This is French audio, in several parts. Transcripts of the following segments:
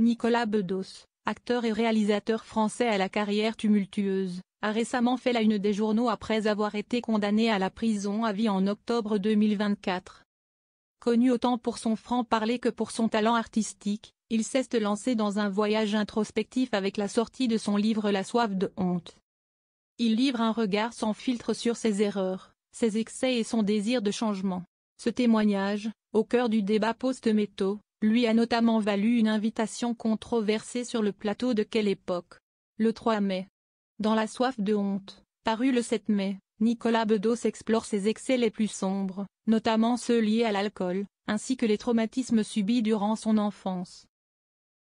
Nicolas Bedos, acteur et réalisateur français à la carrière tumultueuse, a récemment fait la une des journaux après avoir été condamné à la prison à vie en octobre 2024. Connu autant pour son franc-parler que pour son talent artistique, il s'est lancé dans un voyage introspectif avec la sortie de son livre La soif de honte. Il livre un regard sans filtre sur ses erreurs, ses excès et son désir de changement. Ce témoignage, au cœur du débat post-métaux, lui a notamment valu une invitation controversée sur le plateau de Quelle époque. Le 3 mai. Dans La soif de honte, paru le 7 mai, Nicolas Bedos explore ses excès les plus sombres, notamment ceux liés à l'alcool, ainsi que les traumatismes subis durant son enfance.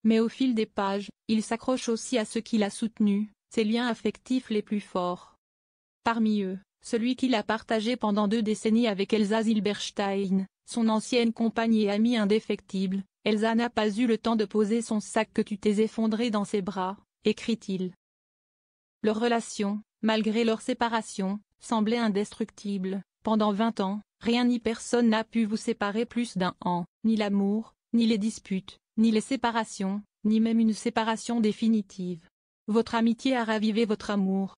Mais au fil des pages, il s'accroche aussi à ce qui l'a soutenu, ses liens affectifs les plus forts. Parmi eux, celui qu'il a partagé pendant 2 décennies avec Elsa Zilberstein, son ancienne compagne et amie indéfectible. Elsa n'a pas eu le temps de poser son sac que tu t'es effondré dans ses bras, écrit-il. Leur relation, malgré leur séparation, semblait indestructible. Pendant 20 ans, rien ni personne n'a pu vous séparer plus d'un an, ni l'amour, ni les disputes, ni les séparations, ni même une séparation définitive. Votre amitié a ravivé votre amour.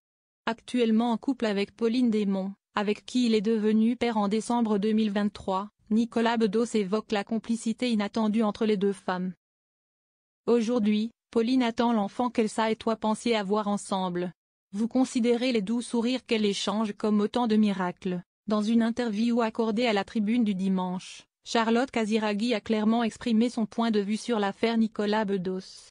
Actuellement en couple avec Pauline Desmonts, avec qui il est devenu père en décembre 2023, Nicolas Bedos évoque la complicité inattendue entre les deux femmes. Aujourd'hui, Pauline attend l'enfant qu'Elsa et toi pensiez avoir ensemble. Vous considérez les doux sourires qu'elle échange comme autant de miracles. Dans une interview accordée à la Tribune du dimanche, Charlotte Casiraghi a clairement exprimé son point de vue sur l'affaire Nicolas Bedos.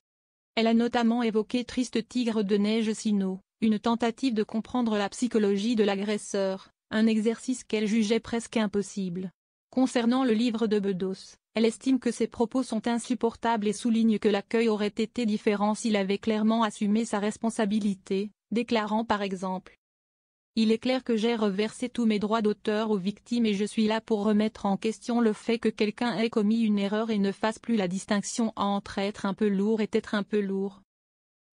Elle a notamment évoqué Triste tigre de neige Sino, une tentative de comprendre la psychologie de l'agresseur, un exercice qu'elle jugeait presque impossible. Concernant le livre de Bedos, elle estime que ses propos sont insupportables et souligne que l'accueil aurait été différent s'il avait clairement assumé sa responsabilité, déclarant par exemple : Il est clair que j'ai reversé tous mes droits d'auteur aux victimes et je suis là pour remettre en question le fait que quelqu'un ait commis une erreur et ne fasse plus la distinction entre être un peu lourd et être un peu lourd.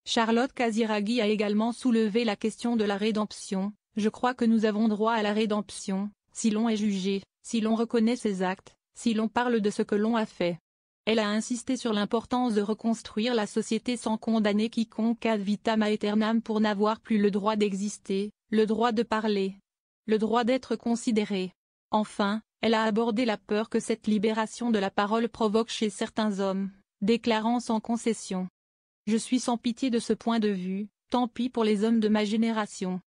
Charlotte Casiraghi a également soulevé la question de la rédemption. Je crois que nous avons droit à la rédemption, si l'on est jugé, si l'on reconnaît ses actes, si l'on parle de ce que l'on a fait. Elle a insisté sur l'importance de reconstruire la société sans condamner quiconque ad vitam aeternam pour n'avoir plus le droit d'exister, le droit de parler, le droit d'être considéré. Enfin, elle a abordé la peur que cette libération de la parole provoque chez certains hommes, déclarant sans concession : Je suis sans pitié de ce point de vue, tant pis pour les hommes de ma génération.